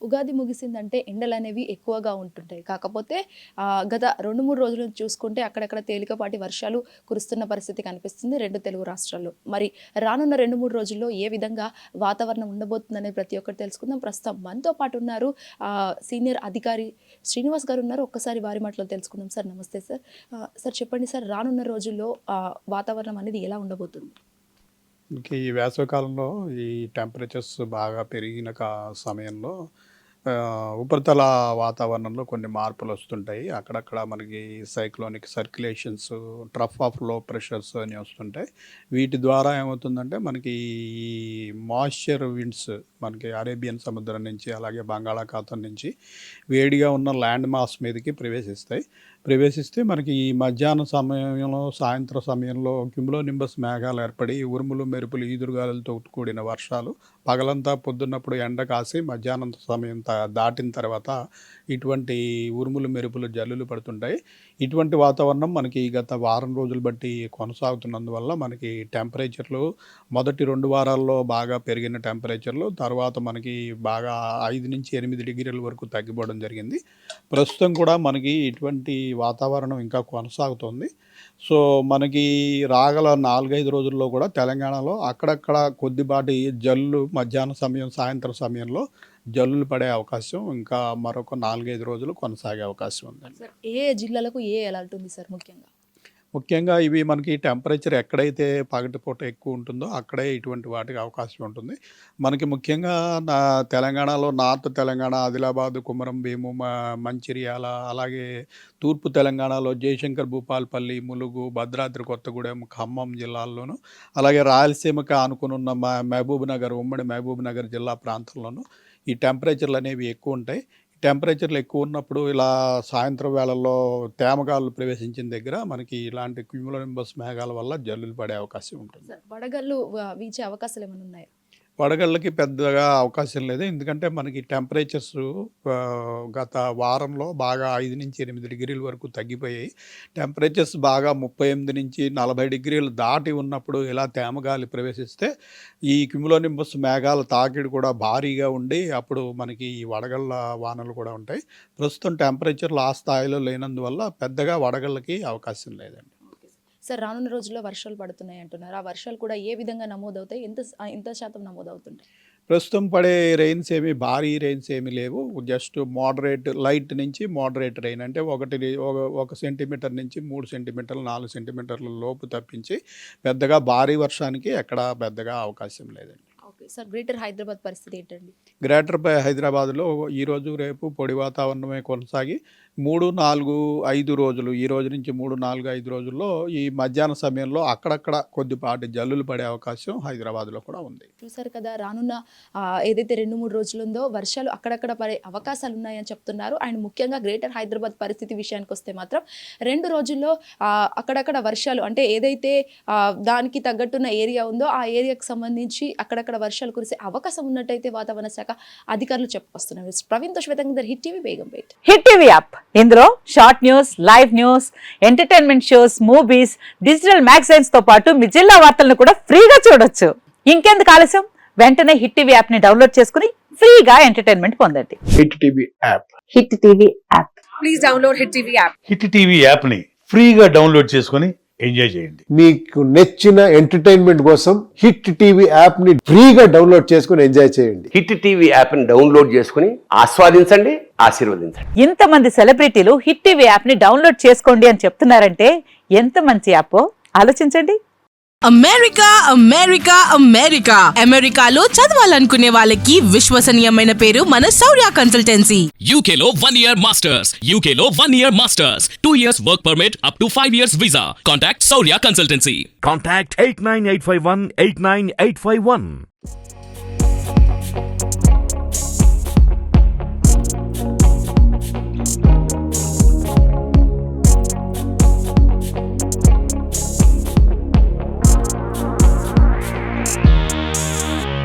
ఉగాది ముగిసిందంటే ఎండలనేవి ఎక్కువగా ఉంటుంటాయి. కాకపోతే గత 2-3 రోజుల నుంచి చూసుకుంటే అక్కడక్కడ తేలికపాటి వర్షాలు కురుస్తున్న పరిస్థితి కనిపిస్తుంది 2 తెలుగు రాష్ట్రాల్లో. మరి రానున్న 2-3 రోజుల్లో ఏ విధంగా వాతావరణం ఉండబోతుందనేది ప్రతి ఒక్కటి తెలుసుకుందాం. ప్రస్తుతం మనతో పాటు ఉన్నారు సీనియర్ అధికారి శ్రీనివాస్ గారు ఉన్నారు. ఒక్కసారి వారి మాటలో తెలుసుకుందాం. సార్ నమస్తే సార్. సార్ చెప్పండి సార్, రానున్న రోజుల్లో వాతావరణం అనేది ఎలా ఉండబోతుంది? ఈ వేసవికాలంలో ఈ టెంపరేచర్స్ బాగా పెరిగిన సమయంలో ఉపరితల వాతావరణంలో కొన్ని మార్పులు వస్తుంటాయి. అక్కడక్కడ మనకి సైక్లోనిక్ సర్క్యులేషన్స్, ట్రఫ్ ఆఫ్ లో ప్రెషర్స్ అని వస్తుంటాయి. వీటి ద్వారా ఏమవుతుందంటే మనకి ఈ మాయిశ్చర్ విండ్స్ మనకి అరేబియన్ సముద్రం నుంచి అలాగే బంగాళాఖాతం నుంచి వేడిగా ఉన్న ల్యాండ్ మాస్ మీదకి ప్రవేశిస్తే మనకి ఈ మధ్యాహ్నం సమయంలో సాయంత్రం సమయంలో క్యుములోనింబస్ మేఘాలు ఏర్పడి ఉరుములు మెరుపులు ఈదురుగాలులతో కూడిన వర్షాలు పగలంతా పొద్దున్నప్పుడు ఎండ కాసి మధ్యాహ్నం సమయం దాటిన తర్వాత ఇటువంటి ఉరుములు మెరుపులు జల్లులు పడుతుంటాయి. ఇటువంటి వాతావరణం మనకి గత వారం రోజులు బట్టి కొనసాగుతున్నందువల్ల మనకి టెంపరేచర్లు మొదటి 2 వారాల్లో బాగా పెరిగిన టెంపరేచర్లు తర్వాత మనకి బాగా 5 నుంచి 8 డిగ్రీల వరకు తగ్గిపోవడం జరిగింది. ప్రస్తుతం కూడా మనకి ఇటువంటి వాతావరణం ఇంకా కొనసాగుతుంది. సో మనకి రాగల 4-5 రోజుల్లో కూడా తెలంగాణలో అక్కడక్కడ కొద్దిపాటి జల్లు మధ్యాహ్న సమయం సాయంత్రం సమయంలో జల్లులు పడే అవకాశం ఇంకా మరొక 4-5 రోజులు కొనసాగే అవకాశం ఉందండి. సార్ ఏ జిల్లాలకు అలర్ట్ ఉంది సార్? ముఖ్యంగా ఇవి మనకి టెంపరేచర్ ఎక్కడైతే పగటిపూట ఎక్కువ ఉంటుందో అక్కడే ఇటువంటి వాటికి అవకాశం ఉంటుంది. మనకి ముఖ్యంగా తెలంగాణలో నార్త్ తెలంగాణ, ఆదిలాబాద్, కుమరం భీము, మంచిర్యాల, అలాగే తూర్పు తెలంగాణలో జయశంకర్ భూపాల్పల్లి, ములుగు, భద్రాద్రి కొత్తగూడెం, ఖమ్మం జిల్లాల్లోనూ అలాగే రాయలసీమకి ఆనుకునున్న మహబూబ్ నగర్, ఉమ్మడి మహబూబ్ నగర్ జిల్లా ప్రాంతంలోనూ ఈ టెంపరేచర్లు అనేవి ఎక్కువ ఉంటాయి. టెంపరేచర్లు ఎక్కువ ఉన్నప్పుడు ఇలా సాయంత్రం వేళల్లో తేమగాలు ప్రవేశించిన దగ్గర మనకి ఇలాంటి క్యూములోనింబస్ మేఘాల వల్ల జల్లులు పడే అవకాశం ఉంటుంది. వడగళ్ళు వీచే అవకాశాలు ఏమైనా ఉన్నాయా? వడగళ్ళకి పెద్దగా అవకాశం లేదు. ఎందుకంటే మనకి టెంపరేచర్స్ గత వారంలో బాగా 5 నుంచి 8 డిగ్రీల వరకు తగ్గిపోయాయి. టెంపరేచర్స్ బాగా 38 నుంచి 40 డిగ్రీలు దాటి ఉన్నప్పుడు ఇలా తేమగాలి ప్రవేశిస్తే ఈ క్యుములోనింబస్ మేఘాల తాకిడి కూడా భారీగా ఉండి అప్పుడు మనకి ఈ వడగళ్ళ వానలు కూడా ఉంటాయి. ప్రస్తుతం టెంపరేచర్లు ఆ స్థాయిలో లేనందువల్ల పెద్దగా వడగళ్ళకి అవకాశం లేదండి. సార్ రానున్న రోజుల్లో వర్షాలు పడుతున్నాయి అంటున్నారు. ఆ వర్షాలు కూడా ఏ విధంగా నమోదవుతాయి? ఎంత శాతం నమోదవుతుంటాయి? ప్రస్తుతం పడే రెయిన్స్ ఏమి భారీ రెయిన్స్ ఏమీ లేవు. జస్ట్ మోడరేట్ లైట్ నుంచి మోడరేట్ రెయిన్ అంటే 1 సెంటీమీటర్ నుంచి 3 సెంటీమీటర్లు 4 సెంటీమీటర్ల లోపు తప్పించి పెద్దగా భారీ వర్షానికి ఎక్కడ పెద్దగా అవకాశం లేదండి. ఓకే సార్, గ్రేటర్ హైదరాబాద్ పరిస్థితి ఏంటండి? గ్రేటర్ హైదరాబాద్లో ఈరోజు రేపు పొడి వాతావరణమే కొనసాగి 3-4-5 రోజులు ఈ రోజు నుంచి 3-4-5 రోజుల్లో ఈ మధ్యాహ్న సమయంలో అక్కడక్కడ కొద్దిపాటి జల్లులు పడే అవకాశం హైదరాబాద్లో కూడా ఉంది. చూసారు కదా, రానున్న ఏదైతే 2-3 రోజులు ఉందో వర్షాలు అక్కడక్కడ పడే అవకాశాలు ఉన్నాయని చెప్తున్నారు. అండ్ ముఖ్యంగా గ్రేటర్ హైదరాబాద్ పరిస్థితి విషయానికి వస్తే మాత్రం 2 రోజుల్లో అక్కడక్కడ వర్షాలు అంటే ఏదైతే దానికి తగ్గట్టున్న ఏరియా ఉందో ఆ ఏరియాకి సంబంధించి అక్కడక్కడ వర్షాలు కురిసే అవకాశం ఉన్నట్టయితే వాతావరణ శాఖ అధికారులు చెప్పుకొస్తున్నారు. ప్రవీణ్తో శ్వేతంగా hit TV Begumpet. Hit TV app ఇందులో short news, live news, entertainment shows, movies, digital magazines తో పాటు మీ జిల్లా వార్తలను కూడా ఫ్రీగా చూడొచ్చు. ఇంకెందుకు ఆలస్యం, వెంటనే హిట్ టీవీ యాప్ ని డౌన్లోడ్ చేసుకుని ఫ్రీగా ఎంటర్టైన్మెంట్ పొందండి. Hit TV app. Hit TV app. Please download hit TV app. Hit TV app ని ఫ్రీగా డౌన్లోడ్ చేసుకుని ఎంజాయ్ చేయండి. మీకు నచ్చిన ఎంటర్టైన్మెంట్ కోసం హిట్ టీవీ యాప్ ని ఫ్రీగా డౌన్లోడ్ చేసుకుని ఎంజాయ్ చేయండి. హిట్ టీవీ యాప్ ని డౌన్లోడ్ చేసుకుని ఆస్వాదించండి, ఆశీర్వదించండి. ఇంతమంది సెలబ్రిటీలు హిట్ టీవీ యాప్ ని డౌన్లోడ్ చేసుకోండి అని చెప్తున్నారంటే ఎంత మంచి యాప్ ఆలోచించండి. అమెరికాలో చదవాలనుకునే వాళ్ళకి విశ్వసనీయమైన పేరు మన శౌర్య consultancy. UKలో 1 year masters, 2 years work permit up to 5 years visa. Contact Saurya Consultancy. Contact 89851 89851.